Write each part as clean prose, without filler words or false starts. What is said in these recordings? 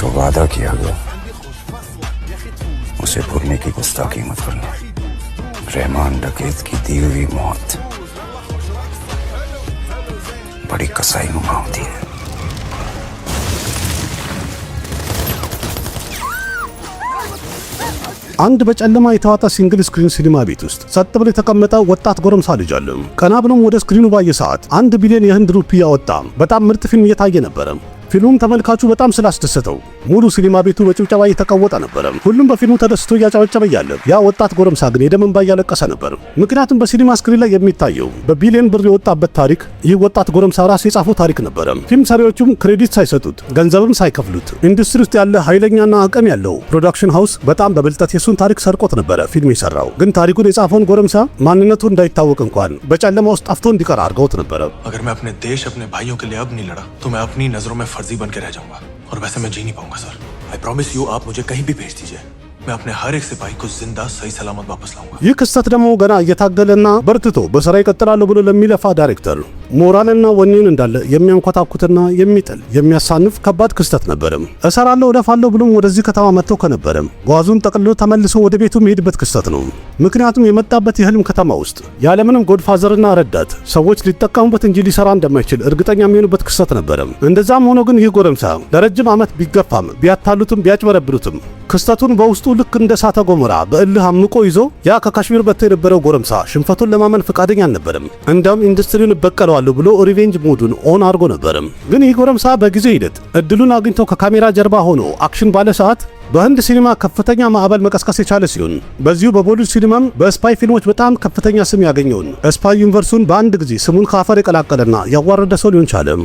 जो वादा किया गया उसे भूलने की गुस्ताखी मत करना। रहमान डकैत की दी हुई मौत बड़ी कसाईनुमा होती है। አንድ በጨለማ የተዋጠ ሲንግል ስክሪን ሲኒማ ቤት ውስጥ ጸጥ ብሎ የተቀመጠ ወጣት ጎረምሳ ልጅ አለ። ቀና ብሎም ወደ ስክሪኑ ባየ ሰዓት 1 ቢሊዮን የህንድ ሩፒ ያወጣ በጣም ምርጥ ፊልም እየታየ ነበር። ፊልሙም ተመልካቹ በጣም ስላስደሰተው ሙሉ ሲኒማ ቤቱ በጭብጨባ እየተቀወጠ ነበር። ሁሉም በፊልሙ ተደስቶ እያጨበጨበ ያለ ያ ወጣት ጎረምሳ ግን የደም እንባ እያለቀሰ ነበር። ምክንያቱም በሲኒማ ስክሪን ላይ የሚታየው በቢሊዮን ብር የወጣበት ታሪክ ይህ ወጣት ጎረምሳ ራሱ የጻፈው ታሪክ ነበር። ፊልም ሰሪዎቹም ክሬዲት ሳይሰጡት ገንዘብም ሳይከፍሉት ኢንዱስትሪ ውስጥ ያለ ኃይለኛና አቅም ያለው ፕሮዳክሽን ሃውስ በጣም በብልጠት የሱን ታሪክ ሰርቆት ነበር ፊልም የሰራው። ግን ታሪኩን የጻፈውን ጎረምሳ ማንነቱ እንዳይታወቅ እንኳን በጨለማ ውስጥ ጠፍቶ እንዲቀር አድርገውት ነበር። अगर मैं अपने देश अपने भाइयों के लिए अब नहीं लड़ा तो मैं अपनी नजरों में फर्जी बन के रह जाऊंगा और वैसे मैं जी नहीं पाऊंगा सर। आई प्रॉमिस यू आप मुझे कहीं भी भेज दीजिए मैं अपने हर एक सिपाही को जिंदा सही सलामत वापस लाऊंगा। ይህ ክስተት ደግሞ ገና እየታገለና በርትቶ በስራ ይቀጥላል ብሎ ለሚለፋ ዳይሬክተር ሞራልና ወኔን እንዳለ የሚያንኮታኩትና የሚጥል የሚያሳንፍ ከባድ ክስተት ነበር። እሰራለሁ እለፋለሁ ብሎም ወደዚህ ከተማ መጥተው ከነበረ ጓዙን ጠቅልሎ ተመልሶ ወደ ቤቱ የሚሄድበት ክስተት ነው። ምክንያቱም የመጣበት የህልም ከተማ ውስጥ ያለምንም ጎድፋዘርና ረዳት ሰዎች ሊጠቀሙበት እንጂ ሊሰራ እንደማይችል እርግጠኛ የሚሆኑበት ክስተት ነበር። እንደዛም ሆኖ ግን ይህ ጎረምሳ ለረጅም ዓመት ቢገፋም ቢያታሉትም ቢያጭበረብሩትም ክስተቱን በውስጡ ልክ እንደ እሳተ ገሞራ በእልህ አምቆ ይዞ ያ ከካሽሚር በተ የነበረው ጎረምሳ ሽንፈቱን ለማመን ፈቃደኛ አልነበረም። እንደውም ኢንዱስትሪውን በቀለዋለሁ ብሎ ሪቬንጅ ሙዱን ኦን አድርጎ ነበር። ግን ይህ ጎረምሳ በጊዜ ሂደት እድሉን አግኝቶ ከካሜራ ጀርባ ሆኖ አክሽን ባለ ሰዓት በህንድ ሲኒማ ከፍተኛ ማዕበል መቀስቀስ የቻለ ሲሆን በዚሁ በቦሊውድ ሲኒማም በስፓይ ፊልሞች በጣም ከፍተኛ ስም ያገኘውን ስፓይ ዩኒቨርሱን በአንድ ጊዜ ስሙን ካፈር የቀላቀለና ያዋረደ ሰው ሊሆን ቻለ።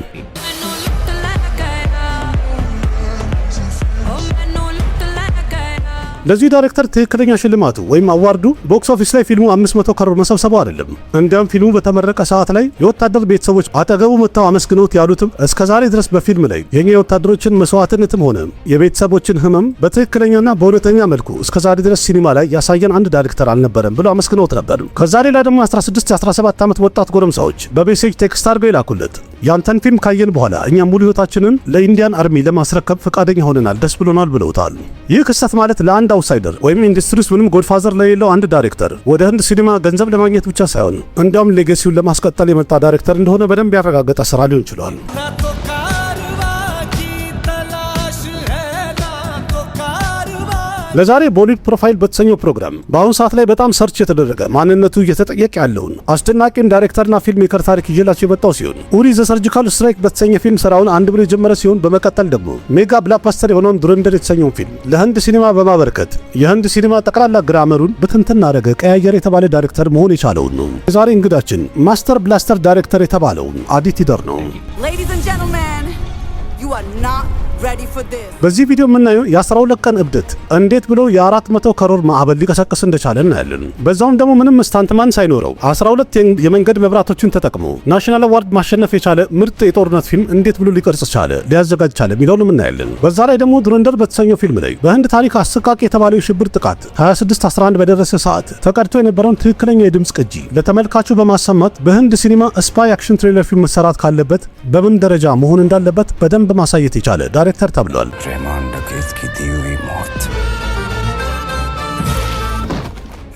ለዚህ ዳይሬክተር ትክክለኛ ሽልማቱ ወይም አዋርዱ ቦክስ ኦፊስ ላይ ፊልሙ 500 ከሮር መሰብሰቡ አይደለም። እንዲያም ፊልሙ በተመረቀ ሰዓት ላይ የወታደር ቤተሰቦች አጠገቡ መጥተው አመስግነውት ያሉትም እስከዛሬ ድረስ በፊልም ላይ የኛ የወታደሮችን መስዋዕትነትም ሆነ የቤተሰቦችን ህመም በትክክለኛና በእውነተኛ መልኩ እስከዛሬ ድረስ ሲኒማ ላይ ያሳየን አንድ ዳይሬክተር አልነበረም ብለው አመስግነውት ነበር። ከዛሬ ላይ ደግሞ 16 17 ዓመት ወጣት ጎረምሳዎች በሜሴጅ ቴክስት አድርገው ይላኩለት ያንተን ፊልም ካየን በኋላ እኛ ሙሉ ህይወታችንን ለኢንዲያን አርሚ ለማስረከብ ፈቃደኛ ሆነናል፣ ደስ ብሎናል ብለውታል። ይህ ክስተት ማለት ለአንድ አውትሳይደር ወይም ኢንዱስትሪ ውስጥ ምንም ጎድፋዘር ለሌለው አንድ ዳይሬክተር ወደ ህንድ ሲኒማ ገንዘብ ለማግኘት ብቻ ሳይሆን እንዲያውም ሌጋሲውን ለማስቀጠል የመጣ ዳይሬክተር እንደሆነ በደንብ ያረጋገጠ ስራ ሊሆን ይችላል። ለዛሬ ቦሊውድ ፕሮፋይል በተሰኘው ፕሮግራም በአሁኑ ሰዓት ላይ በጣም ሰርች የተደረገ ማንነቱ እየተጠየቀ ያለውን አስደናቂን ዳይሬክተርና ፊልም ሜከር ታሪክ ይዤላችሁ የመጣው ሲሆን ኡሪ ዘ ሰርጂካል ስትራይክ በተሰኘ ፊልም ስራውን አንድ ብሎ የጀመረ ሲሆን በመቀጠል ደግሞ ሜጋ ብላክባስተር የሆነውን ዱረንደር የተሰኘውን ፊልም ለህንድ ሲኒማ በማበርከት የህንድ ሲኒማ ጠቅላላ ግራመሩን ብትንትን አደረገ ቀያየር የተባለ ዳይሬክተር መሆን የቻለውን ነው። የዛሬ እንግዳችን ማስተር ብላስተር ዳይሬክተር የተባለውን አዲቲ ደር ነው። በዚህ ቪዲዮ የምናየው የ12 ቀን እብደት እንዴት ብሎ የ400 ከሮር ማዕበል ሊቀሰቅስ እንደቻለ እናያለን። በዛውም ደግሞ ምንም ስታንትማን ሳይኖረው 12 የመንገድ መብራቶችን ተጠቅሞ ናሽናል አዋርድ ማሸነፍ የቻለ ምርጥ የጦርነት ፊልም እንዴት ብሎ ሊቀርጽ ቻለ፣ ሊያዘጋጅ ቻለ የሚለውንም እናያለን። በዛ ላይ ደግሞ ዱረንደር በተሰኘው ፊልም ላይ በህንድ ታሪክ አሰቃቂ የተባለው የሽብር ጥቃት 26/11 በደረሰ ሰዓት ተቀድቶ የነበረውን ትክክለኛ የድምጽ ቅጂ ለተመልካቹ በማሰማት በህንድ ሲኒማ ስፓይ አክሽን ትሪለር ፊልም መሰራት ካለበት በምን ደረጃ መሆን እንዳለበት በደንብ ማሳየት የቻለ ዳይሬክተር ተብሏል። रहमान डकैत की दी हुई मौत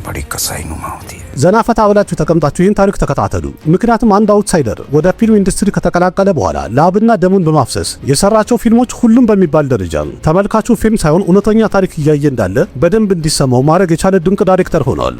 बड़ी कसाईनुमा होती है። ዘና ፈታ ብላችሁ ተቀምጣችሁ ይህን ታሪክ ተከታተሉ። ምክንያቱም አንድ አውትሳይደር ወደ ፊልም ኢንዱስትሪ ከተቀላቀለ በኋላ ላብና ደሙን በማፍሰስ የሰራቸው ፊልሞች ሁሉም በሚባል ደረጃ ተመልካቹ ፊልም ሳይሆን እውነተኛ ታሪክ እያየ እንዳለ በደንብ እንዲሰማው ማድረግ የቻለ ድንቅ ዳይሬክተር ሆኗል።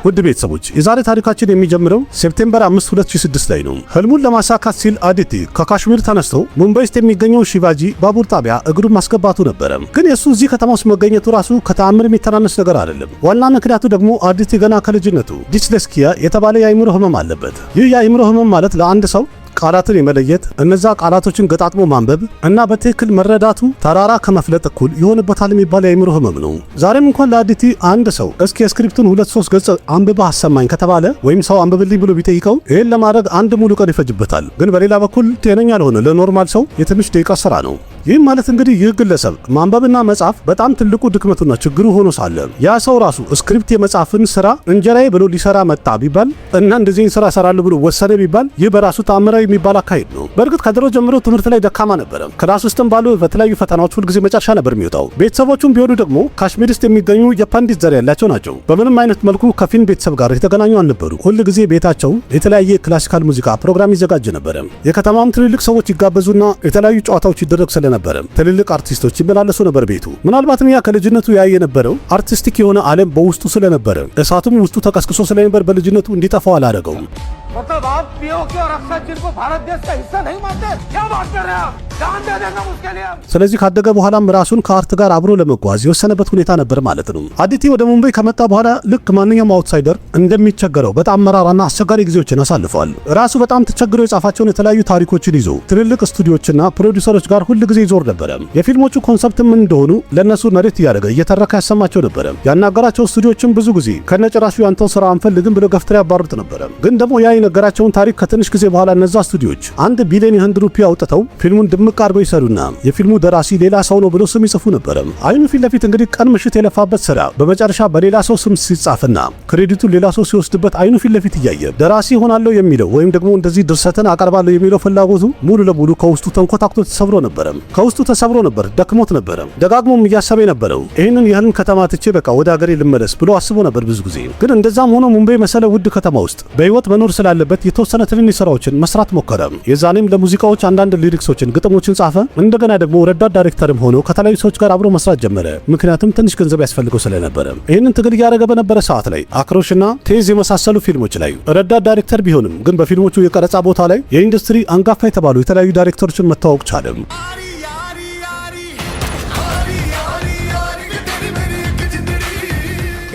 ውድ ቤተሰቦች የዛሬ ታሪካችን የሚጀምረው ሴፕቴምበር 5 2006 ላይ ነው። ህልሙን ለማሳካት ሲል አዲቲ ከካሽሚር ተነስቶ ሙምባይ ውስጥ የሚገኘው ሺቫጂ ባቡር ጣቢያ እግሩን ማስገባቱ ነበረ። ግን የሱ እዚህ ከተማ ውስጥ መገኘቱ ራሱ ከተአምር የሚተናነስ ነገር አይደለም። ዋና ምክንያቱ ደግሞ አዲቲ ገና ከልጅነቱ ዲስሌክሲያ የተባለ የአእምሮ ህመም አለበት። ይህ የአእምሮ ህመም ማለት ለአንድ ሰው ቃላትን የመለየት እነዛ ቃላቶችን ገጣጥሞ ማንበብ እና በትክክል መረዳቱ ተራራ ከመፍለጥ እኩል ይሆንበታል የሚባል የአእምሮ ህመም ነው። ዛሬም እንኳን ለአዲቲ አንድ ሰው እስኪ ስክሪፕቱን 2-3 ገጽ አንብባ አሰማኝ ከተባለ ወይም ሰው አንብብልኝ ብሎ ቢጠይቀው ይሄን ለማድረግ አንድ ሙሉ ቀን ይፈጅበታል። ግን በሌላ በኩል ጤነኛ ለሆነ ለኖርማል ሰው የትንሽ ደቂቃ ስራ ነው። ይህም ማለት እንግዲህ ይህ ግለሰብ ማንበብና መጻፍ በጣም ትልቁ ድክመቱና ችግሩ ሆኖ ሳለ ያ ሰው ራሱ ስክሪፕት የመጻፍን ስራ እንጀራዬ ብሎ ሊሰራ መጣ ቢባል እና እንደዚህ ስራ ሰራለሁ ብሎ ወሰነ ቢባል ይህ በራሱ ተአምራዊ የሚባል አካሄድ ነው። በእርግጥ ከድሮ ጀምሮ ትምህርት ላይ ደካማ ነበረ። ክላስ ውስጥም ባሉ በተለያዩ ፈተናዎች ሁልጊዜ መጨረሻ ነበር የሚወጣው። ቤተሰቦቹም ቢሆኑ ደግሞ ካሽሚር ውስጥ የሚገኙ የፓንዲት ዘር ያላቸው ናቸው። በምንም አይነት መልኩ ከፊን ቤተሰብ ጋር የተገናኙ አልነበሩ። ሁልጊዜ ቤታቸው የተለያየ ክላሲካል ሙዚቃ ፕሮግራም ይዘጋጅ ነበረ። የከተማም ትልልቅ ሰዎች ይጋበዙና የተለያዩ ጨዋታዎች ይደረግ ስለነበረ ትልልቅ አርቲስቶች ይመላለሱ ነበር ቤቱ። ምናልባትም ያ ከልጅነቱ ያየ የነበረው አርቲስቲክ የሆነ ዓለም በውስጡ ስለነበረ እሳቱም ውስጡ ተቀስቅሶ ስለነበር በልጅነቱ እንዲጠፋው አላደረገውም። मतलब आप पीओके और अक्षय जिनको भारत देश का हिस्सा नहीं मानते, क्या बात कर रहे हैं आप? जान दे देंगे उसके लिए। ስለዚህ ካደገ በኋላም ራሱን ከአርት ጋር አብሮ ለመጓዝ የወሰነበት ሁኔታ ነበር ማለት ነው። አዲቲ ወደ ሙምባይ ከመጣ በኋላ ልክ ማንኛውም አውትሳይደር እንደሚቸገረው በጣም መራራና አስቸጋሪ ጊዜዎችን አሳልፏል። ራሱ በጣም ተቸግሮ የጻፋቸውን የተለያዩ ታሪኮችን ይዞ ትልልቅ ስቱዲዮችና ፕሮዲውሰሮች ጋር ሁሉ ጊዜ ይዞር ነበር። የፊልሞቹ ኮንሰፕት ምን እንደሆኑ ለነሱ ነሬት እያደረገ እየተረካ ያሰማቸው ነበር። ያናገራቸው ስቱዲዮችም ብዙ ጊዜ ከነጭራሹ ያንተው ስራ አንፈልግም ብለው ገፍትረው ያባሩት ነበር። ግን ደግሞ ያ የነገራቸውን ታሪክ ከትንሽ ጊዜ በኋላ እነዛ ስቱዲዮች 1 ቢሊዮን የህንድ ሩፒ አውጥተው ፊልሙን ድምቅ አድርገው ይሰሩና የፊልሙ ደራሲ ሌላ ሰው ነው ብለው ስም ይጽፉ ነበር። አይኑ ፊት ለፊት እንግዲህ ቀን ምሽት የለፋበት ስራ በመጨረሻ በሌላ ሰው ስም ሲጻፍና ክሬዲቱ ሌላ ሰው ሲወስድበት አይኑ ፊት ለፊት እያየ ደራሲ ሆናለሁ የሚለው ወይም ደግሞ እንደዚህ ድርሰትን አቀርባለሁ የሚለው ፍላጎቱ ሙሉ ለሙሉ ከውስጡ ተንኮታክቶ ተሰብሮ ነበር። ከውስጡ ተሰብሮ ነበር፣ ደክሞት ነበር። ደጋግሞም እያሰበ ነበረው ይህንን የህልም ከተማ ትቼ በቃ ወደ ሀገሬ ልመለስ ብሎ አስቦ ነበር ብዙ ጊዜ። ግን እንደዛም ሆኖ ሙምባይ መሰለ ውድ ከተማ ውስጥ በህይወት መኖር ስላለበት የተወሰነ ትንንሽ ስራዎችን መስራት ሞከረ። የዛኔም ለሙዚቃዎች አንዳንድ ሊሪክሶችን፣ ግጥሞችን ጻፈ። እንደገና ደግሞ ረዳት ዳይሬክተርም ሆኖ ከተለያዩ ሰዎች ጋር አብሮ መስራት ጀመረ። ምክንያቱም ትንሽ ገንዘብ ያስፈልገው ስለነበረ። ይህንን ትግል እያደረገ በነበረ ሰዓት ላይ አክሮሽና ቴዝ የመሳሰሉ ፊልሞች ላይ ረዳት ዳይሬክተር ቢሆንም ግን በፊልሞቹ የቀረጻ ቦታ ላይ የኢንዱስትሪ አንጋፋ የተባሉ የተለያዩ ዳይሬክተሮችን መተዋወቅ ቻለ።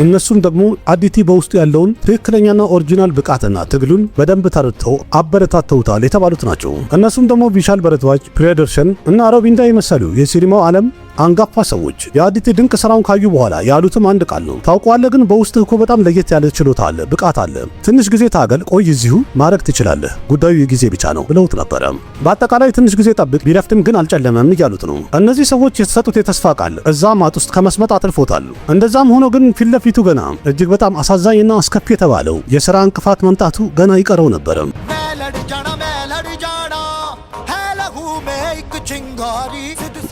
እነሱም ደግሞ አዲቲ በውስጡ ያለውን ትክክለኛና ኦሪጂናል ብቃትና ትግሉን በደንብ ተረድተው አበረታተውታል የተባሉት ናቸው። እነሱም ደግሞ ቪሻል በረድዋጅ፣ ፕሪያደርሸን እና አረቢንዳ የመሰሉ የሲኒማው ዓለም አንጋፋ ሰዎች የአዲቲ ድንቅ ስራውን ካዩ በኋላ ያሉትም አንድ ቃል ነው። ታውቀዋለህ፣ ግን በውስጥህ እኮ በጣም ለየት ያለ ችሎታ አለ፣ ብቃት አለ። ትንሽ ጊዜ ታገል፣ ቆይ፣ እዚሁ ማድረግ ትችላለህ፣ ጉዳዩ የጊዜ ብቻ ነው ብለውት ነበረ። በአጠቃላይ ትንሽ ጊዜ ጠብቅ፣ ቢረፍትም ግን አልጨለመም እያሉት ነው። እነዚህ ሰዎች የተሰጡት የተስፋ ቃል እዛ ማጥ ውስጥ ከመስመጥ አትርፎታል። እንደዛም ሆኖ ግን ፊት ለፊቱ ገና እጅግ በጣም አሳዛኝና አስከፊ የተባለው የሥራ እንቅፋት መምጣቱ ገና ይቀረው ነበረ።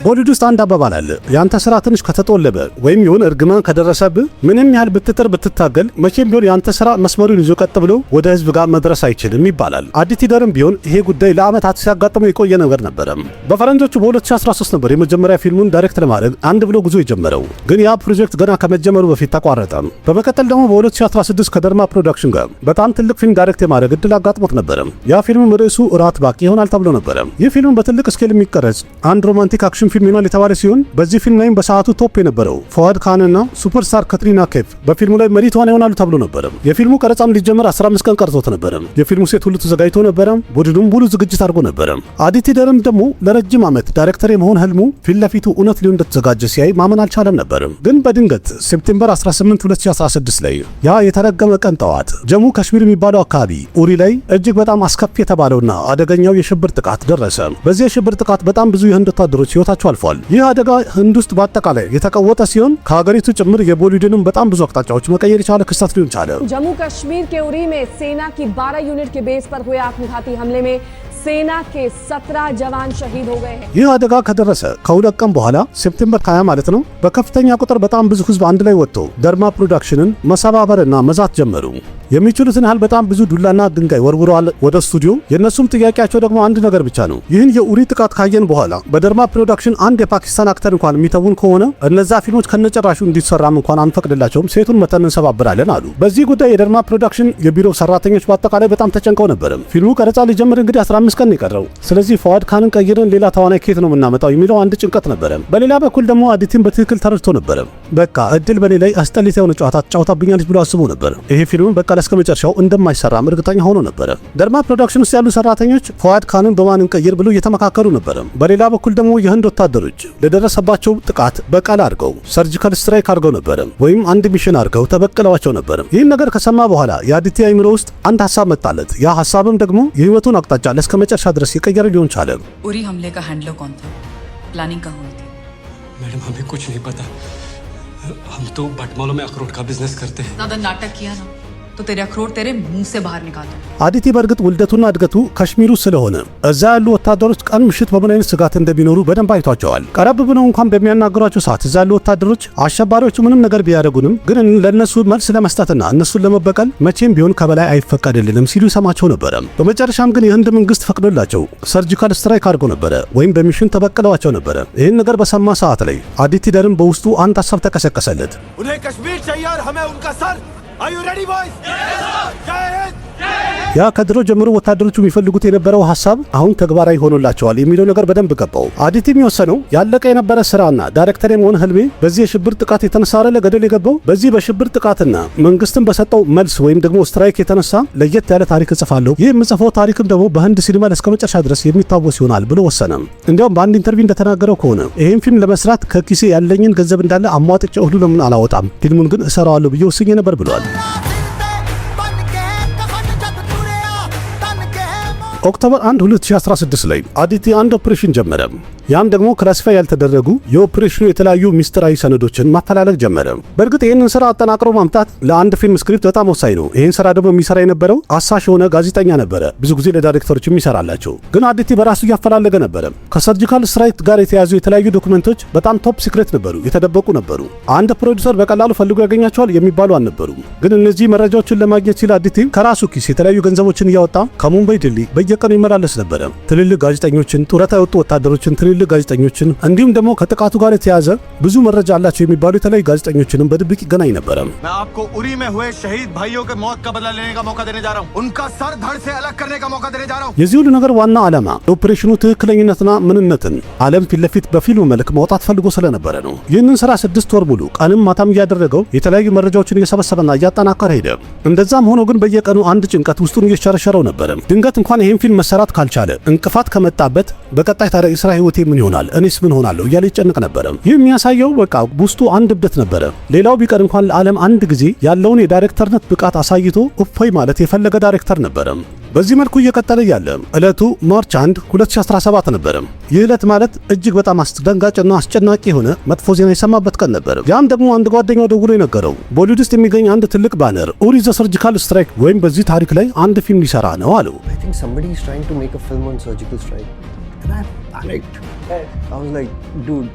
ቦሊውድ ውስጥ አንድ አባባል አለ። ያንተ ስራ ትንሽ ከተጦለበ ወይም የሆነ እርግማን ከደረሰብህ ምንም ያህል ብትጥር ብትታገል መቼም ቢሆን ያንተ ስራ መስመሩን ይዞ ቀጥ ብሎ ወደ ህዝብ ጋር መድረስ አይችልም ይባላል። አዲቲ ደርም ቢሆን ይሄ ጉዳይ ለዓመታት ሲያጋጥመው የቆየ ነገር ነበረ። በፈረንጆቹ በ2013 ነበር የመጀመሪያ ፊልሙን ዳይሬክት ለማድረግ አንድ ብሎ ጉዞ የጀመረው። ግን ያ ፕሮጀክት ገና ከመጀመሩ በፊት ተቋረጠ። በመቀጠል ደግሞ በ2016 ከደርማ ፕሮዳክሽን ጋር በጣም ትልቅ ፊልም ዳይሬክት የማድረግ እድል አጋጥሞት ነበረ። ያ ፊልም ርዕሱ ራት ባቂ ይሆናል ተብሎ ነበረ። ይህ ፊልም በትልቅ ስኬል የሚቀረጽ አንድ ሮማንቲክ አክሽን ፊልም ይሆናል የተባለ ሲሆን በዚህ ፊልም ላይም በሰዓቱ ቶፕ የነበረው ፉአድ ካንና ሱፐርስታር ካትሪና ከይፍ በፊልሙ ላይ መሪ ተዋናይ ይሆናሉ ተብሎ ነበር። የፊልሙ ቀረጻም ሊጀመር 15 ቀን ቀርቶት ነበር። የፊልሙ ሴት ሁሉ ተዘጋጅቶ ነበር። ቡድኑም ሙሉ ዝግጅት አድርጎ ነበር። አዲቲ ደርም ደግሞ ለረጅም ዓመት ዳይሬክተር የመሆን ህልሙ ፊት ለፊቱ እውነት ሊሆን እንደተዘጋጀ ሲያይ ማመን አልቻለም ነበር። ግን በድንገት ሴፕቴምበር 18 2016 ላይ ያ የተረገመ ቀን ጠዋት ጀሙ ካሽሚር የሚባለው አካባቢ ኡሪ ላይ እጅግ በጣም አስከፊ የተባለውና አደገኛው የሽብር ጥቃት ደረሰ። በዚህ የሽብር ጥቃት በጣም ብዙ የህንድ ወታደሮች ህይወታቸው አልፏል። ይህ አደጋ ህንድ ውስጥ በአጠቃላይ የተቀወጠ ሲሆን ከሀገሪቱ ጭምር የቦሊውድንም በጣም ብዙ አቅጣጫዎች መቀየር የቻለ ክስተት ሊሆን ቻለ። जम्मू कश्मीर के उरी में सेना की 12 यूनिट के बेस पर हुए आत्मघाती हमले में सेना के 17 जवान शहीद हो गए हैं። ይህ አደጋ ከደረሰ ከሁለት ቀን በኋላ ሴፕቴምበር 20 ማለት ነው በከፍተኛ ቁጥር በጣም ብዙ ህዝብ አንድ ላይ ወጥቶ ደርማ ፕሮዳክሽንን መሰባበርና መዛት ጀመሩ። የሚችሉትን ያህል በጣም ብዙ ዱላና ድንጋይ ወርውረዋል ወደ ስቱዲዮ። የነሱም ጥያቄያቸው ደግሞ አንድ ነገር ብቻ ነው። ይህን የኡሪ ጥቃት ካየን በኋላ በደርማ ፕሮዳክሽን አንድ የፓኪስታን አክተር እንኳን የሚተውን ከሆነ እነዛ ፊልሞች ከነጨራሹ እንዲሰራም እንኳን አንፈቅድላቸውም፣ ሴቱን መተን እንሰባብራለን አሉ። በዚህ ጉዳይ የደርማ ፕሮዳክሽን የቢሮ ሰራተኞች በአጠቃላይ በጣም ተጨንቀው ነበር። ፊልሙ ቀረጻ ሊጀምር እንግዲህ 15 ቀን የቀረው፣ ስለዚህ ፉአድ ካንን ቀይረን ሌላ ተዋናይ ኬት ነው የምናመጣው የሚለው አንድ ጭንቀት ነበረ። በሌላ በኩል ደግሞ አዲቲን በትክክል ተረድቶ ነበር። በቃ እድል በኔ ላይ አስጠሊታ የሆነ ጨዋታ ተጫውታብኛለች ብሎ አስቦ ነበር። ይሄ ፊልም በቃ ለስከመጨረሻው እንደማይሰራም እርግጠኛ ሆኖ ነበር። ደርማ ፕሮዳክሽን ውስጥ ያሉ ሰራተኞች ፉአድ ካንን በማን እንቀይር ብሎ እየተመካከሩ ነበር። በሌላ በኩል ደግሞ የህንድ ወታደሮች ለደረሰባቸው ጥቃት በቀል አድርገው ሰርጂካል ስትራይክ አድርገው ነበር፣ ወይም አንድ ሚሽን አድርገው ተበቅለዋቸው ነበር። ይህን ነገር ከሰማ በኋላ የአዲቲ አይምሮ ውስጥ አንድ ሀሳብ መጣለት። ያ ሀሳብም ደግሞ የህይወቱን አቅጣጫ ለስከመጨረሻ ድረስ የቀየረ ሊሆን ቻለ። उरी हमले का हैंडलर कौन था? प्लानिंग कहाँ हुई थी? मैडम हमें कुछ नहीं पता, हम तो बटमालों में अखरोट का बिजनेस करते हैं। ज्यादा नाटक किया ना, तो तेरे अखरोट तेरे मुंह से बाहर निकाल दूं। አዲቲ በእርግጥ ውልደቱና እድገቱ ካሽሚር ውስጥ ስለሆነ እዛ ያሉ ወታደሮች ቀን ምሽት በምን አይነት ስጋት እንደሚኖሩ በደንብ አይቷቸዋል። ቀረብ ብለው እንኳን በሚያናገሯቸው ሰዓት እዛ ያሉ ወታደሮች አሸባሪዎቹ ምንም ነገር ቢያደርጉንም ግን ለነሱ መልስ ለመስጠትና እነሱን ለመበቀል መቼም ቢሆን ከበላይ አይፈቀድልንም ሲሉ ይሰማቸው ነበረ። በመጨረሻም ግን የህንድ መንግስት ፈቅዶላቸው ሰርጂካል ስትራይክ አድርጎ ነበረ ወይም በሚሽን ተበቅለዋቸው ነበረ። ይህን ነገር በሰማ ሰዓት ላይ አዲቲ ደርም በውስጡ አንድ ሀሳብ ተቀሰቀሰለት። उन्हें कश्मीर चाहिए और हमें उनका sir. Are you ready, boys? Yes, sir. जय हिंद। ያ ከድሮ ጀምሮ ወታደሮቹ የሚፈልጉት የነበረው ሐሳብ አሁን ተግባራዊ ሆኖላቸዋል የሚለው ነገር በደንብ ገባው። አዲቲ የሚወሰነው ያለቀ የነበረ ስራና ዳይሬክተር የመሆን ህልሜ በዚህ የሽብር ጥቃት የተነሳ ለገደል የገባው በዚህ በሽብር ጥቃትና መንግስትን በሰጠው መልስ ወይም ደግሞ ስትራይክ የተነሳ ለየት ያለ ታሪክ እጽፋለሁ። ይህ የምጽፈው ታሪክም ደግሞ በህንድ ሲኒማ እስከ መጨረሻ ድረስ የሚታወስ ይሆናል ብሎ ወሰነ። እንዲያውም በአንድ ኢንተርቪው እንደተናገረው ከሆነ ይህን ፊልም ለመስራት ከኪሴ ያለኝን ገንዘብ እንዳለ አሟጥጬ ሁሉ ለምን አላወጣም፣ ፊልሙን ግን እሰራዋለሁ ብዬ ወስኜ ነበር ብሏል። ኦክቶበር 1 2016 ላይ አዲቲ አንድ ኦፕሬሽን ጀመረ። ያም ደግሞ ክላሲፋይ ያልተደረጉ የኦፕሬሽኑ የተለያዩ ሚስጥራዊ ሰነዶችን ማፈላለግ ጀመረ። በእርግጥ ይህንን ስራ አጠናቅሮ ማምጣት ለአንድ ፊልም ስክሪፕት በጣም ወሳኝ ነው። ይህን ስራ ደግሞ የሚሰራ የነበረው አሳሽ የሆነ ጋዜጠኛ ነበረ፣ ብዙ ጊዜ ለዳይሬክተሮች የሚሰራላቸው። ግን አዲቲ በራሱ እያፈላለገ ነበረ። ከሰርጂካል ስትራይክ ጋር የተያዙ የተለያዩ ዶክመንቶች በጣም ቶፕ ሲክሬት ነበሩ፣ የተደበቁ ነበሩ። አንድ ፕሮዲውሰር በቀላሉ ፈልጎ ያገኛቸዋል የሚባሉ አልነበሩም። ግን እነዚህ መረጃዎችን ለማግኘት ሲል አዲቲ ከራሱ ኪስ የተለያዩ ገንዘቦችን እያወጣ ከሙምባይ ድልድይ በየቀኑ ይመላለስ ነበረ። ትልልቅ ጋዜጠኞችን፣ ጡረታ የወጡ ወታደሮችን፣ ትልልቅ ጋዜጠኞችን እንዲሁም ደግሞ ከጥቃቱ ጋር የተያዘ ብዙ መረጃ አላቸው የሚባሉ የተለያዩ ጋዜጠኞችንም በድብቅ ይገናኝ ነበረ። मैं आपको उरी में हुए शहीद भाइयों के मौत का बदला लेने का मौका देने जा रहा हूं। उनका सर धड़ से अलग करने का मौका देने जा रहा हूं। የዚህ ሁሉ ነገር ዋና ዓላማ የኦፕሬሽኑ ትክክለኝነትና ምንነትን ዓለም ፊት ለፊት በፊልም መልክ ማውጣት ፈልጎ ስለነበረ ነው። ይህንን ስራ 6 ወር ሙሉ ቀንም ማታም እያደረገው የተለያዩ መረጃዎችን እየሰበሰበና እያጠናከረ ሄደ። እንደዛም ሆኖ ግን በየቀኑ አንድ ጭንቀት ውስጡን እየሸረሸረው ነበረ። ድንገት እንኳን ይህን ፊልም መሰራት ካልቻለ እንቅፋት ከመጣበት በቀጣይ ታዲያ የሥራ ህይወቴ ምን ይሆናል፣ እኔስ ምን ሆናለሁ እያለ ይጨነቅ ነበረ። ይህ የሚያሳየው በቃ ውስጡ አንድ እብደት ነበረ። ሌላው ቢቀር እንኳን ለዓለም አንድ ጊዜ ያለውን የዳይሬክተርነት ብቃት አሳይቶ እፎይ ማለት የፈለገ ዳይሬክተር ነበረ። በዚህ መልኩ እየቀጠለ ያለ ዕለቱ ማርች 1 2017 ነበረ። ይህ ዕለት ማለት እጅግ በጣም አስደንጋጭና አስጨናቂ የሆነ መጥፎ ዜና የሰማበት ቀን ነበር። ያም ደግሞ አንድ ጓደኛው ደውሎ የነገረው ቦሊውድ ውስጥ የሚገኝ አንድ ትልቅ ባነር ኡሪ ዘ ሰርጂካል ስትራይክ ወይም በዚህ ታሪክ ላይ አንድ ፊልም ሊሰራ ነው አለው። I think somebody is trying to make a film on surgical strike. And I panicked. I was like, dude,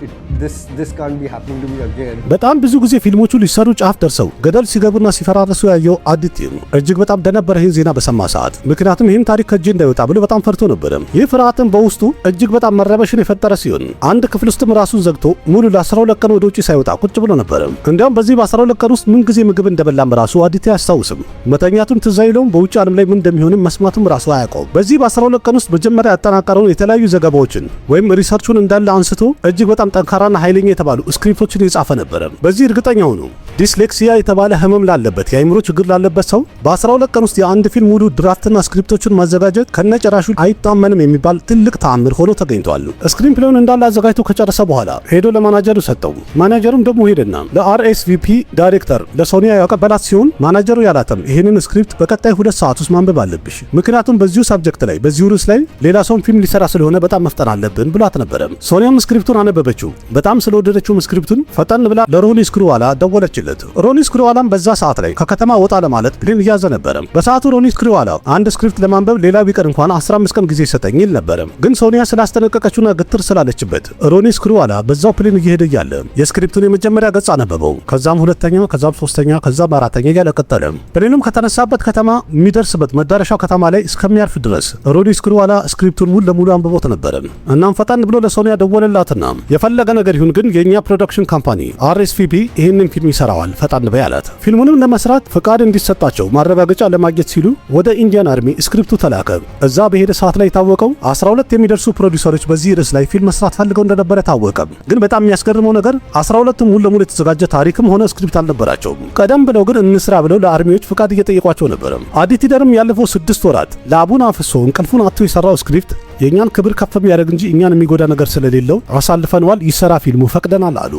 this can't be happening to me again. በጣም ብዙ ጊዜ ፊልሞቹ ሊሰሩ ጫፍ ደርሰው ገደል ሲገቡና ሲፈራረሱ ያየው አዲቲ እጅግ በጣም ደነበረ ይህን ዜና በሰማ ሰዓት። ምክንያቱም ይህን ታሪክ ከእጅ እንዳይወጣ ብሎ በጣም ፈርቶ ነበረ። ይህ ፍርሃትም በውስጡ እጅግ በጣም መረበሽን የፈጠረ ሲሆን አንድ ክፍል ውስጥም ራሱን ዘግቶ ሙሉ ለ12 ቀን ወደ ውጭ ሳይወጣ ቁጭ ብሎ ነበረ። እንዲያውም በዚህ በ12 ቀን ውስጥ ምን ጊዜ ምግብ እንደበላም ራሱ አዲቲ አያስታውስም። መተኛቱን ትዝ አይለውም። በውጭ ዓለም ላይ ምን እንደሚሆንም መስማቱም ራሱ አያውቀውም። በዚህ በ12 ቀን ውስጥ መጀመሪያ ያጠናቀረውን የተለያዩ ዘገባዎችን ወይም ሪሰርቹን እንዳለ አንስቶ እጅግ በጣም ጠንካራና ኃይለኛ የተባሉ ስክሪፕቶችን የጻፈ ነበረ። በዚህ እርግጠኛ ሆኖ ዲስሌክሲያ የተባለ ህመም ላለበት የአይምሮ ችግር ላለበት ሰው በ12 ቀን ውስጥ የአንድ ፊልም ሙሉ ድራፍትና ስክሪፕቶችን ማዘጋጀት ከነጨራሹ አይታመንም የሚባል ትልቅ ተአምር ሆኖ ተገኝቷል። ስክሪን ፕሌውን እንዳለ አዘጋጅቶ ከጨረሰ በኋላ ሄዶ ለማናጀሩ ሰጠው። ማናጀሩም ደግሞ ሄደና ለአርኤስቪፒ ዳይሬክተር ለሶኒያ ያቀበላት ሲሆን ማናጀሩ ያላተም ይህንን ስክሪፕት በቀጣይ 2 ሰዓት ውስጥ ማንበብ አለብሽ፣ ምክንያቱም በዚሁ ሳብጀክት ላይ በዚሁ ርዕስ ላይ ሌላ ሰውን ፊልም ሊሰራ ስለሆነ በጣም መፍጠን አለብን ብሏት ነበረ። ሶኒያም ስክሪፕቱን አነበበችው። በጣም ስለወደደችው ስክሪፕቱን ፈጠን ብላ ለሮኒ ስክሩዋላ ደወለችለት። ሮኒ ስክሩዋላም በዛ ሰዓት ላይ ከከተማ ወጣ ለማለት ፕሌን እያዘ ነበረ። በሰዓቱ ሮኒ ስክሩዋላ አንድ ስክሪፕት ለማንበብ ሌላ ቢቀር እንኳን 15 ቀን ጊዜ ይሰጠኝ ይል ነበረ። ግን ሶኒያ ስላስጠነቀቀችውና ግትር ስላለችበት ሮኒ ስክሩዋላ በዛው ፕሌን እየሄደ እያለ የስክሪፕቱን የመጀመሪያ ገጽ አነበበው። ከዛም ሁለተኛ፣ ከዛም ሶስተኛ፣ ከዛም አራተኛ እያለ ቀጠለ። ፕሌኑም ከተነሳበት ከተማ የሚደርስበት መዳረሻው ከተማ ላይ እስከሚያርፍ ድረስ ሮኒ ስክሩዋላ ስክሪፕቱን ሙሉ ለሙሉ አንብቦት ነበረ። እናም ፈጠን ብሎ ለሶኒያ ደወለላትና የፈለገ ነገር ይሁን ግን የኛ ፕሮዳክሽን ካምፓኒ አርኤስቪፒ ይህንን ፊልም ይሰራዋል ፈጣን በይ አላት። ፊልሙንም ለመስራት ፈቃድ እንዲሰጣቸው ማረጋገጫ ለማግኘት ሲሉ ወደ ኢንዲያን አርሚ ስክሪፕቱ ተላከ። እዛ በሄደ ሰዓት ላይ ታወቀው 12 የሚደርሱ ፕሮዲውሰሮች በዚህ ርዕስ ላይ ፊልም መስራት ፈልገው እንደነበረ ታወቀ። ግን በጣም የሚያስገርመው ነገር 12ቱም ሙሉ ለሙሉ የተዘጋጀ ታሪክም ሆነ ስክሪፕት አልነበራቸውም። ቀደም ብለው ግን እንስራ ብለው ለአርሚዎች ፈቃድ እየጠየቋቸው ነበር። አዲቲ ደርም ያለፈው 6 ወራት ለአቡን አፍሶ እንቅልፉን አጥቶ የሰራው ስክሪፕት የኛን ክብር ከፍ የሚያደርግ እንጂ እኛን የሚጎዳ ነገር ስለሌለው አሳልፈነዋል፣ ይሰራ ፊልሙ ፈቅደናል አሉ።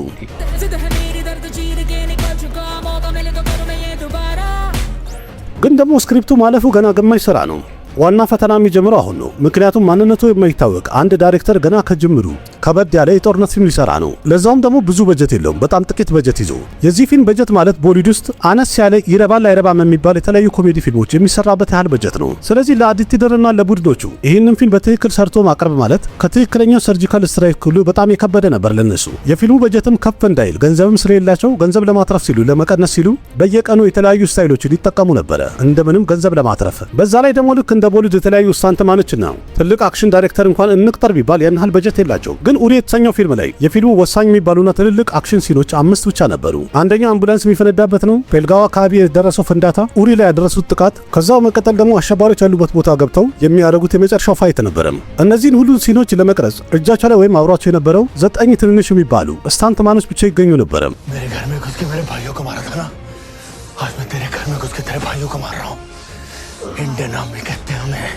ግን ደግሞ ስክሪፕቱ ማለፉ ገና ግማሽ ስራ ነው። ዋና ፈተና የሚጀምረው አሁን ነው። ምክንያቱም ማንነቱ የማይታወቅ አንድ ዳይሬክተር ገና ከጅምሩ ከበድ ያለ የጦርነት ፊልም ሊሰራ ነው። ለዛውም ደግሞ ብዙ በጀት የለውም፣ በጣም ጥቂት በጀት ይዞ። የዚህ ፊልም በጀት ማለት ቦሊውድ ውስጥ አነስ ያለ ይረባል አይረባም የሚባል የተለያዩ ኮሜዲ ፊልሞች የሚሰራበት ያህል በጀት ነው። ስለዚህ ለአዲቲ ደርና ለቡድኖቹ ይህንን ፊልም በትክክል ሰርቶ ማቅረብ ማለት ከትክክለኛው ሰርጂካል ስትራይክ ሁሉ በጣም የከበደ ነበር ለነሱ። የፊልሙ በጀትም ከፍ እንዳይል ገንዘብም ስለሌላቸው ገንዘብ ለማትረፍ ሲሉ ለመቀነስ ሲሉ በየቀኑ የተለያዩ ስታይሎችን ይጠቀሙ ነበረ እንደምንም ገንዘብ ለማትረፍ። በዛ ላይ ደግሞ ልክ እንደ ቦሊውድ የተለያዩ ስታንትማኖችና ትልቅ አክሽን ዳይሬክተር እንኳን እንቅጠር ቢባል ያን ያህል በጀት የላቸው። ግን ኡሪ የተሰኘው ፊልም ላይ የፊልሙ ወሳኝ የሚባሉና ትልልቅ አክሽን ሲኖች 5 ብቻ ነበሩ። አንደኛው አምቡላንስ የሚፈነዳበት ነው። ፔልጋዋ አካባቢ የደረሰው ፍንዳታ፣ ኡሪ ላይ ያደረሱት ጥቃት፣ ከዛው መቀጠል ደግሞ አሸባሪዎች ያሉበት ቦታ ገብተው የሚያደርጉት የመጨረሻው ፋይት ነበረም። እነዚህን ሁሉ ሲኖች ለመቅረጽ እጃቸው ላይ ወይም አብሯቸው የነበረው 9 ትንንሽ የሚባሉ ስታንትማኖች ብቻ ይገኙ ነበረ። मेरे घर में घुस के मेरे भाइयों को मारा था ना, आज मैं तेरे घर में घुस के तेरे भाइयों को मार रहा हूँ। इंडियन आर्मी कहते हैं उन्हें।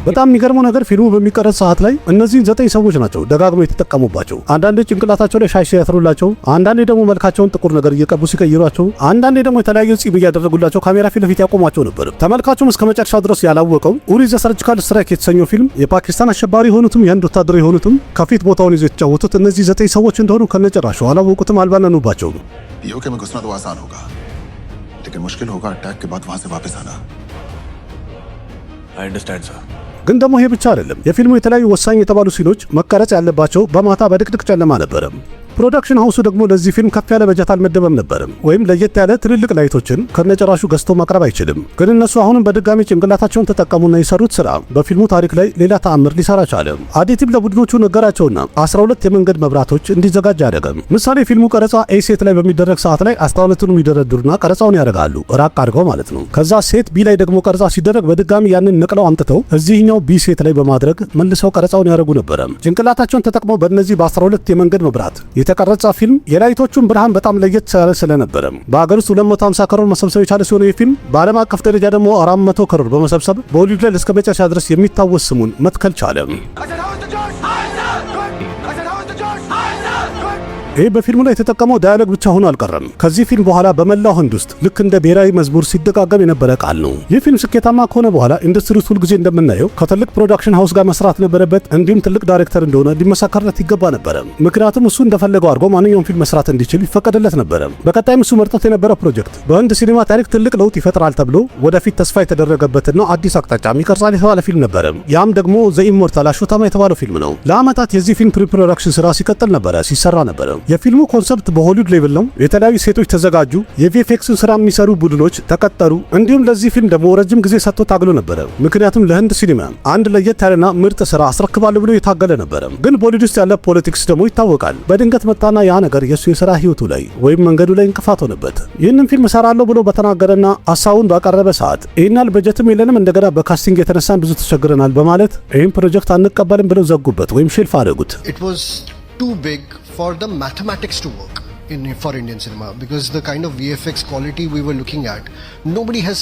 በጣም የሚገርመው ነገር ፊልሙ በሚቀረጽ ሰዓት ላይ እነዚህን 9 ሰዎች ናቸው ደጋግመው የተጠቀሙባቸው። አንዳንዴ ጭንቅላታቸው ላይ ሻሽ ሲያስሩላቸው፣ አንዳንዴ ደግሞ መልካቸውን ጥቁር ነገር እየቀቡ ሲቀይሯቸው፣ አንዳንዴ ደግሞ የተለያዩ ጺም እያደረጉላቸው ካሜራ ፊት ለፊት ያቆሟቸው ነበር። ተመልካቹም እስከ መጨረሻው ድረስ ያላወቀው ኡሪ ዘ ሰርጂካል ስትራይክ የተሰኘው ፊልም የፓኪስታን አሸባሪ የሆኑትም የህንድ ወታደር የሆኑትም ከፊት ቦታውን ይዘው የተጫወቱት እነዚህ 9 ሰዎች እንደሆኑ ከነጨራሹ አላወቁትም፣ አልባነኑባቸውም። यूके में घुसना तो आसान होगा, लेकिन मुश्किल होगा अटैक के बाद वहां से वापस आना। I understand sir. ግን ደግሞ ይሄ ብቻ አይደለም። የፊልሙ የተለያዩ ወሳኝ የተባሉ ሲኖች መቀረጽ ያለባቸው በማታ በድቅድቅ ጨለማ ነበረ። ፕሮዳክሽን ሃውሱ ደግሞ ለዚህ ፊልም ከፍ ያለ በጀት አልመደበም ነበርም፣ ወይም ለየት ያለ ትልልቅ ላይቶችን ከነጨራሹ ገዝቶ ማቅረብ አይችልም። ግን እነሱ አሁንም በድጋሚ ጭንቅላታቸውን ተጠቀሙና የሰሩት ስራ በፊልሙ ታሪክ ላይ ሌላ ተአምር ሊሰራ ቻለ። አዲቲቭ ለቡድኖቹ ነገራቸውና 12 የመንገድ መብራቶች እንዲዘጋጅ አደረገ። ምሳሌ ፊልሙ ቀረጻ ኤ ሴት ላይ በሚደረግ ሰዓት ላይ 12ቱን ይደረድሩና ቀረጻውን ያደርጋሉ፣ ራቅ አድርገው ማለት ነው። ከዛ ሴት ቢ ላይ ደግሞ ቀረጻ ሲደረግ በድጋሚ ያንን ነቅለው አምጥተው እዚህኛው ቢ ሴት ላይ በማድረግ መልሰው ቀረጻውን ያደርጉ ነበረ። ጭንቅላታቸውን ተጠቅመው በእነዚህ በ12 የመንገድ መብራት የተቀረጸ ፊልም የላይቶቹን ብርሃን በጣም ለየት ያለ ስለነበረ በአገር ውስጥ 250 ከሮር መሰብሰብ የቻለ ሲሆን ይህ ፊልም በዓለም አቀፍ ደረጃ ደግሞ 400 ከሮር በመሰብሰብ በሆሊውድ ላይ እስከ መጨረሻ ድረስ የሚታወስ ስሙን መትከል ቻለ። ይህ በፊልሙ ላይ የተጠቀመው ዳያሎግ ብቻ ሆኖ አልቀረም። ከዚህ ፊልም በኋላ በመላው ህንድ ውስጥ ልክ እንደ ብሔራዊ መዝሙር ሲደጋገም የነበረ ቃል ነው። ይህ ፊልም ስኬታማ ከሆነ በኋላ ኢንዱስትሪ ውስጥ ሁልጊዜ እንደምናየው ከትልቅ ፕሮዳክሽን ሃውስ ጋር መስራት ነበረበት፣ እንዲሁም ትልቅ ዳይሬክተር እንደሆነ ሊመሰከርለት ይገባ ነበረ። ምክንያቱም እሱ እንደፈለገው አድርጎ ማንኛውም ፊልም መስራት እንዲችል ይፈቀድለት ነበረ። በቀጣይም እሱ መርጦት የነበረው ፕሮጀክት በህንድ ሲኒማ ታሪክ ትልቅ ለውጥ ይፈጥራል ተብሎ ወደፊት ተስፋ የተደረገበትና አዲስ አቅጣጫ ይቀርጻል የተባለ ፊልም ነበረ። ያም ደግሞ ዘ ኢሞርታል አሾታማ የተባለው ፊልም ነው። ለአመታት የዚህ ፊልም ፕሪፕሮዳክሽን ስራ ሲቀጥል ነበረ፣ ሲሰራ ነበረ። የፊልሙ ኮንሰፕት በሆሊውድ ሌቭል ነው። የተለያዩ ሴቶች ተዘጋጁ፣ የቪኤፍኤክስን ስራ የሚሰሩ ቡድኖች ተቀጠሩ። እንዲሁም ለዚህ ፊልም ደግሞ ረጅም ጊዜ ሰጥቶ ታግሎ ነበረ። ምክንያቱም ለህንድ ሲኒማ አንድ ለየት ያለና ምርጥ ስራ አስረክባለሁ ብሎ የታገለ ነበረ። ግን ቦሊውድ ውስጥ ያለ ፖለቲክስ ደግሞ ይታወቃል። በድንገት መጣና ያ ነገር የሱ የሥራ ህይወቱ ላይ ወይም መንገዱ ላይ እንቅፋት ሆነበት። ይህንን ፊልም እሰራለሁ ብሎ በተናገረና ሐሳቡን ባቀረበ ሰዓት ይህናል በጀትም የለንም፣ እንደገና በካስቲንግ የተነሳን ብዙ ተቸግረናል በማለት ይህን ፕሮጀክት አንቀበልም ብለው ዘጉበት ወይም ሼልፍ አደረጉት። It was too big for the mathematics to work for Indian cinema, because the kind of VFX quality we were looking at, nobody has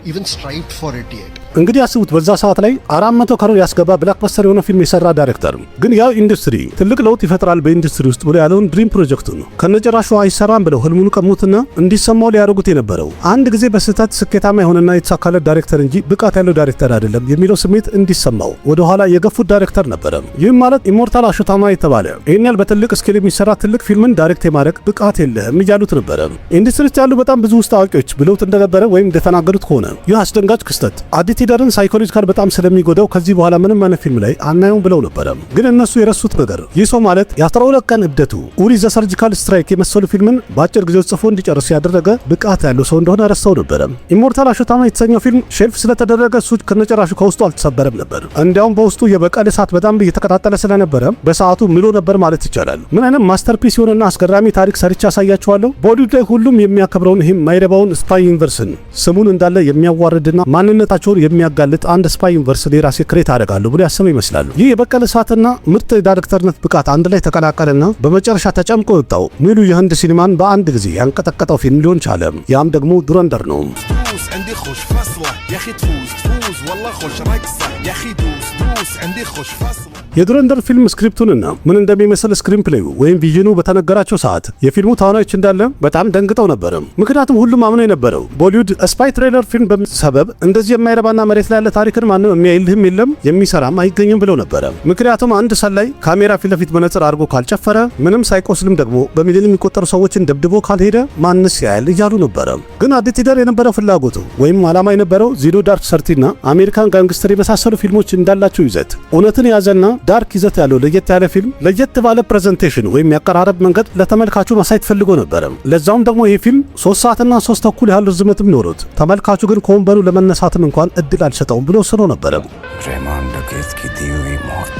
even strived for it yet. እንግዲህ አስቡት በዛ ሰዓት ላይ 400 ከሮር ያስገባ ብላክበስተር የሆነ ፊልም የሰራ ዳይሬክተር ግን ያው ኢንዱስትሪ ትልቅ ለውጥ ይፈጥራል በኢንዱስትሪ ውስጥ ብሎ ያለውን ድሪም ፕሮጀክቱ ነው ከነጨራሹ አይሰራም ብለው ህልሙን ቀሙትና እንዲሰማው ሊያደርጉት የነበረው አንድ ጊዜ በስህተት ስኬታማ የሆነና የተሳካለት ዳይሬክተር እንጂ ብቃት ያለው ዳይሬክተር አይደለም የሚለው ስሜት እንዲሰማው ወደ ኋላ የገፉት ዳይሬክተር ነበረ። ይህም ማለት ኢሞርታል አሾታማ የተባለ ይህን ያህል በትልቅ ስኬል የሚሰራ ትልቅ ፊልምን ዳይሬክት የማድረግ ብቃት የለህም እያሉት ነበረ። ኢንዱስትሪ ውስጥ ያሉ በጣም ብዙ ውስጥ አዋቂዎች ብለውት እንደነበረ ወይም እንደተናገሩት ከሆነ ይህ አስደንጋጭ ክስተት አዲቲ ደርን ሳይኮሎጂካል በጣም ስለሚጎዳው ከዚህ በኋላ ምንም አይነት ፊልም ላይ አናየውም ብለው ነበረ። ግን እነሱ የረሱት ነገር ይህ ሰው ማለት የ12 ቀን እብደቱ ኡሪ ዘ ሰርጂካል ስትራይክ የመሰሉ ፊልምን በአጭር ጊዜ ጽፎ እንዲጨርስ ያደረገ ብቃት ያለው ሰው እንደሆነ ረሳው ነበረ። ኢሞርታል አሾታማ የተሰኘው ፊልም ሼልፍ ስለተደረገ እሱ ከነጨራሹ ከውስጡ አልተሰበረም ነበር። እንዲያውም በውስጡ የበቀል እሳት በጣም እየተቀጣጠለ ስለነበረ በሰዓቱ ምሎ ነበር ማለት ይቻላል። ምን አይነት ማስተርፒስ የሆነና አስገራሚ ታሪክ ሰርቻ ያሳያችኋለሁ። ቦሊውድ ላይ ሁሉም የሚያከብረውን ይህም ማይረባውን ስፓይ ዩኒቨርስን ስሙን እንዳለ የሚያዋርድና ማንነታቸውን የሚያጋልጥ አንድ ስፓይ ዩኒቨርስ ራሴ ክሬት አደርጋለሁ ብሎ ያሰበ ይመስላል። ይህ የበቀል እሳትና ምርጥ ዳይሬክተርነት ብቃት አንድ ላይ ተቀላቀለና በመጨረሻ ተጨምቆ ወጣው ሙሉ የህንድ ሲኒማን በአንድ ጊዜ ያንቀጠቀጠው ፊልም ሊሆን ቻለ። ያም ደግሞ ዱረንደር ነው። والله خوش رقصة يا أخي دوس دوس عندي خوش فصل የዱረንደር ፊልም ስክሪፕቱንና ምን እንደሚመስል ስክሪን ፕሌዩ ወይም ቪዥኑ በተነገራቸው ሰዓት የፊልሙ ተዋናዮች እንዳለ በጣም ደንግጠው ነበር። ምክንያቱም ሁሉም አምኖ የነበረው ቦሊውድ ስፓይ ትሬለር ፊልም በሰበብ እንደዚህ የማይረባና መሬት ላይ ያለ ታሪክን ማንም የሚያይልህም የለም የሚሰራም አይገኝም ብለው ነበር። ምክንያቱም አንድ ሰላይ ካሜራ ፊት ለፊት መነጽር አድርጎ ካልጨፈረ ምንም ሳይቆስልም ደግሞ በሚሊዮን የሚቆጠሩ ሰዎችን ደብድቦ ካልሄደ ማንስ ያያል እያሉ ነበር። ግን አዲስ ቲደር የነበረው ፍላጎቱ ወይም ዓላማ የነበረው ዚሮ ዳርክ ሰርቲና አሜሪካን ጋንግስተር የመሳሰሉ ፊልሞች እንዳላቸው ይዘት እውነትን ያዘና ዳርክ ይዘት ያለው ለየት ያለ ፊልም ለየት ባለ ፕሬዘንቴሽን ወይም ያቀራረብ መንገድ ለተመልካቹ ማሳየት ፈልጎ ነበር። ለዛውም ደግሞ ይህ ፊልም 3 ሰዓትና 3 ተኩል ያህል ርዝመትም ኖሮት ተመልካቹ ግን ከወንበሩ ለመነሳትም እንኳን እድል አልሰጠውም ብሎ ስኖ ነበር። रहमान डकैत की दी हुई मौत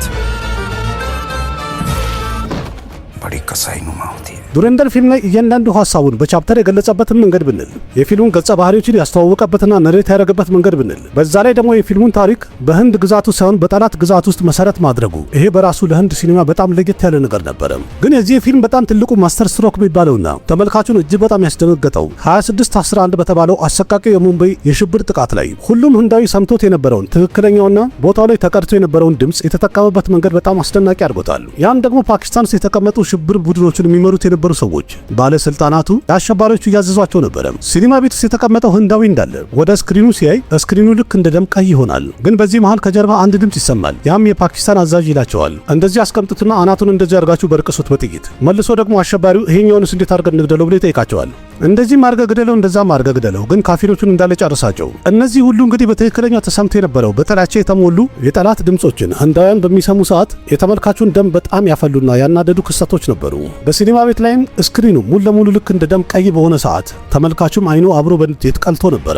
बड़ी कसाईनुमा होती है। ዱረንደር ፊልም ላይ እያንዳንዱ ሐሳቡን በቻፕተር የገለጸበትን መንገድ ብንል፣ የፊልሙን ገጸ ባህሪዎችን ያስተዋወቀበትና ነሬት ያደረገበት መንገድ ብንል፣ በዛ ላይ ደግሞ የፊልሙን ታሪክ በህንድ ግዛቱ ሳይሆን በጠላት ግዛት ውስጥ መሰረት ማድረጉ ይሄ በራሱ ለህንድ ሲኒማ በጣም ለየት ያለ ነገር ነበር። ግን የዚህ ፊልም በጣም ትልቁ ማስተር ስትሮክ የሚባለውና ተመልካቹን እጅግ በጣም ያስደነገጠው 2611 በተባለው አሰቃቂ የሙምባይ የሽብር ጥቃት ላይ ሁሉም ህንዳዊ ሰምቶት የነበረውን ትክክለኛውና ቦታው ላይ ተቀርጾ የነበረውን ድምጽ የተጠቀመበት መንገድ በጣም አስደናቂ አድርጎታል። ያን ደግሞ ፓኪስታን ውስጥ የተቀመጡ ሽብር ቡድኖችን የሚመሩት የነበሩ ሰዎች ባለስልጣናቱ አሸባሪዎቹ ያዘዟቸው ነበር። ሲኒማ ቤት ውስጥ የተቀመጠው ህንዳዊ እንዳለ ወደ ስክሪኑ ሲያይ ስክሪኑ ልክ እንደ ደም ቀይ ይሆናል። ግን በዚህ መሃል ከጀርባ አንድ ድምጽ ይሰማል። ያም የፓኪስታን አዛዥ ይላቸዋል፣ እንደዚህ አስቀምጡትና አናቱን እንደዚህ አድርጋችሁ በርቅሱት በጥይት። መልሶ ደግሞ አሸባሪው ይሄኛውንስ እንዴት አድርገን እንግደለው ብሎ ይጠይቃቸዋል። እንደዚህ ማርገ ግደለው፣ እንደዛ ማርገ ግደለው፣ ግን ካፊሮቹን እንዳለ ጨርሳቸው። እነዚህ ሁሉ እንግዲህ በትክክለኛ ተሰምቶ የነበረው በጥላቻ የተሞሉ የጠላት ድምጾችን ህንዳውያን በሚሰሙ ሰዓት የተመልካቹን ደም በጣም ያፈሉና ያናደዱ ክስተቶች ነበሩ። በሲኒማ ቤት ላይም ስክሪኑ ሙሉ ለሙሉ ልክ እንደ ደም ቀይ በሆነ ሰዓት ተመልካቹም አይኑ አብሮ በንዴት ቀልቶ ነበረ።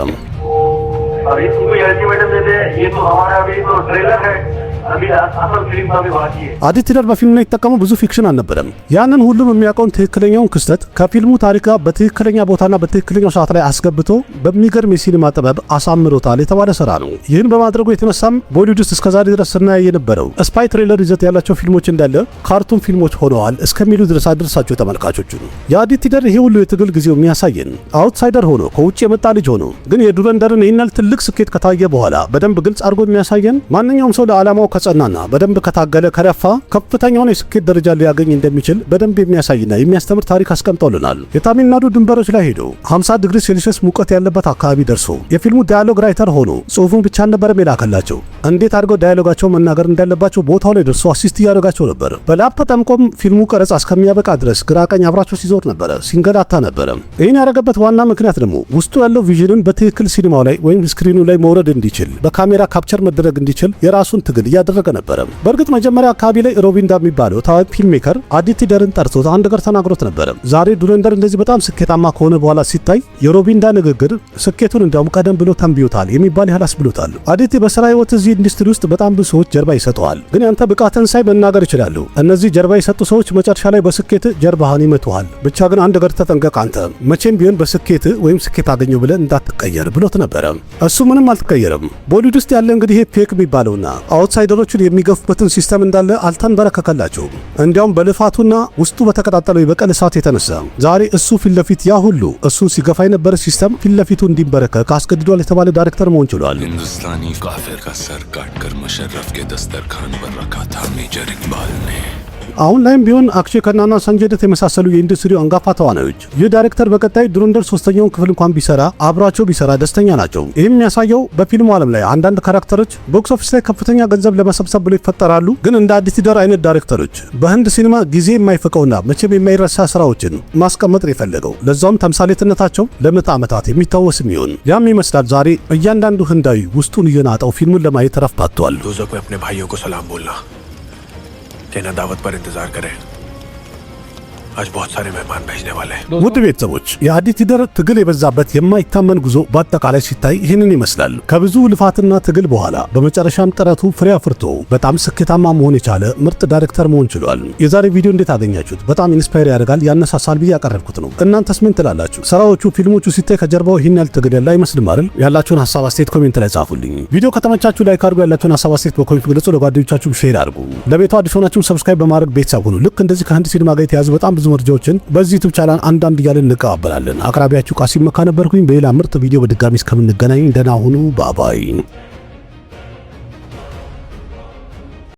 አዲስ ቲደር በፊልሙ ላይ የተጠቀመው ብዙ ፊክሽን አልነበረም። ያንን ሁሉም የሚያውቀውን ትክክለኛውን ክስተት ከፊልሙ ታሪክ ጋር በትክክለኛ ቦታና በትክክለኛው ሰዓት ላይ አስገብቶ በሚገርም የሲኒማ ጥበብ አሳምሮታል የተባለ ስራ ነው። ይህን በማድረጉ የተነሳም ቦሊውድ ውስጥ እስከዛሬ ድረስ ስናይ የነበረው ስፓይ ትሬለር ይዘት ያላቸው ፊልሞች እንዳለ ካርቱን ፊልሞች ሆነዋል እስከሚሉ ድረስ አድርሳቸው ተመልካቾቹ። የአዲስ ቲደር ይሄ ሁሉ የትግል ጊዜው የሚያሳየን አውትሳይደር ሆኖ ከውጭ የመጣ ልጅ ሆኖ ግን የዱረንደርን ይህናል ትልቅ ስኬት ከታየ በኋላ በደንብ ግልጽ አድርጎ የሚያሳየን ማንኛውም ሰው ለዓላማው ከጸናና በደንብ ከታገለ ከለፋ ከፍተኛውን የስኬት ደረጃ ሊያገኝ እንደሚችል በደንብ የሚያሳይና የሚያስተምር ታሪክ አስቀምጦልናል። የታሚልናዱ ድንበሮች ላይ ሄዶ 50 ዲግሪ ሴልሺየስ ሙቀት ያለበት አካባቢ ደርሶ የፊልሙ ዳያሎግ ራይተር ሆኖ ጽሁፉን ብቻ አልነበረም የላከላቸው፣ እንዴት አድርገው ዳያሎጋቸው መናገር እንዳለባቸው ቦታው ላይ ደርሶ አሲስት እያደረጋቸው ነበር። በላፕ ተጠምቆም ፊልሙ ቀረጻ እስከሚያበቃ ድረስ ግራ ቀኝ አብራቸው ሲዞር ነበረ፣ ሲንገላታ ነበረ። ይህን ያደረገበት ዋና ምክንያት ደግሞ ውስጡ ያለው ቪዥንን በትክክል ሲኒማው ላይ ወይም ስክሪኑ ላይ መውረድ እንዲችል በካሜራ ካፕቸር መደረግ እንዲችል የራሱን ትግል እያደረገ ነበረ። በእርግጥ መጀመሪያ አካባቢ ላይ ሮቢንዳ የሚባለው ታዋቂ ፊልም ሜከር አዲስ ቲደርን ጠርቶት አንድ ነገር ተናግሮት ነበረ። ዛሬ ዱረንደር እንደዚህ በጣም ስኬታማ ከሆነ በኋላ ሲታይ የሮቢንዳ ንግግር ስኬቱን እንዲያውም ቀደም ብሎ ተንብዮታል የሚባል ያህል አስብሎታል። አዲስ በስራ ህይወት እዚህ ኢንዱስትሪ ውስጥ በጣም ብዙ ሰዎች ጀርባ ይሰጠዋል፣ ግን ያንተ ብቃትን ሳይ መናገር ይችላሉ። እነዚህ ጀርባ የሰጡ ሰዎች መጨረሻ ላይ በስኬት ጀርባህን ይመቱሃል። ብቻ ግን አንድ ነገር ተጠንቀቅ፣ አንተ መቼም ቢሆን በስኬት ወይም ስኬት አገኘው ብለን እንዳትቀየር ብሎት ነበረ። እሱ ምንም አልተቀየረም። ቦሊውድ ውስጥ ያለ እንግዲህ ይሄ ፌክ የሚባለውና አውትሳይደሮችን የሚገፉበትን ሲስተም እንዳለ አልተንበረከከላቸውም። እንዲያውም በልፋቱና ውስጡ በተቀጣጠለው የበቀል እሳት የተነሳ ዛሬ እሱ ፊት ለፊት ያ ሁሉ እሱን ሲገፋ የነበረ ሲስተም ፊት ለፊቱ እንዲንበረከክ አስገድዷል የተባለ ዳይሬክተር መሆን ችሏል። हिंदुस्तानी काफिर का सर काटकर मुशर्रफ के दस्तरखान पर रखा था मेजर इकबाल ने। አሁን ላይም ቢሆን አክሼ ከናና ሰንጀይ ደት የመሳሰሉ የኢንዱስትሪው አንጋፋ ተዋናዮች ይህ ዳይሬክተር በቀጣይ ዱረንደር 3ኛውን ክፍል እንኳን ቢሰራ አብራቸው ቢሰራ ደስተኛ ናቸው። ይህም የሚያሳየው በፊልሙ ዓለም ላይ አንዳንድ ካራክተሮች ቦክስ ኦፊስ ላይ ከፍተኛ ገንዘብ ለመሰብሰብ ብለው ይፈጠራሉ። ግን እንደ አዲስ ቲደር አይነት ዳይሬክተሮች በህንድ ሲኒማ ጊዜ የማይፈቀውና መቼም የማይረሳ ስራዎችን ማስቀመጥ የፈለገው ለዛውም ተምሳሌትነታቸው ለምዕተ ዓመታት የሚታወስም ይሆን። ያም ይመስላል ዛሬ እያንዳንዱ ህንዳዊ ውስጡን እየናጠው ፊልሙን ለማየት ረፍ አጥቷል። दोस्तों को अपने भाइयों को सलाम बोलना, कहना दावत पर इंतजार करें, आज बहुत सारे मेहमान भेजने वाले हैं। ውድ ቤተሰቦች የአዲስ ቲደር ትግል የበዛበት የማይታመን ጉዞ በአጠቃላይ ሲታይ ይህንን ይመስላል። ከብዙ ልፋትና ትግል በኋላ በመጨረሻም ጥረቱ ፍሬ አፍርቶ በጣም ስኬታማ መሆን የቻለ ምርጥ ዳይሬክተር መሆን ችሏል። የዛሬ ቪዲዮ እንዴት አገኛችሁት? በጣም ኢንስፓየር ያደርጋል፣ ያነሳሳል ብዬ ያቀረብኩት ነው። እናንተስ ምን ትላላችሁ? ስራዎቹ፣ ፊልሞቹ ሲታይ ከጀርባው ይህን ያህል ትግል ያለ አይመስልም አይደል? ያላችሁን ሐሳብ አስተያየት ኮሜንት ላይ ጻፉልኝ። ቪዲዮ ከተመቻችሁ ላይክ አድርጉ፣ ያላችሁን ሐሳብ አስተያየት በኮሜንት ግለጹ፣ ለጓደኞቻችሁ ሼር አድርጉ። ለቤቱ አዲስ ሆናችሁ ሰብስክራይብ በማድረግ ቤተሰብ ሁኑ። ልክ እንደዚህ ከህንድ ሲኒማ ጋር የተያዙ በጣም ብዙ መረጃዎችን በዚህ ዩቲዩብ ቻናል አንዳንድ እያልን እንቀባበላለን። አቅራቢያችሁ ቃሲም መካ ነበርኩኝ። በሌላ ምርጥ ቪዲዮ በድጋሚ እስከምንገናኝ ደህና ሁኑ። ባባይ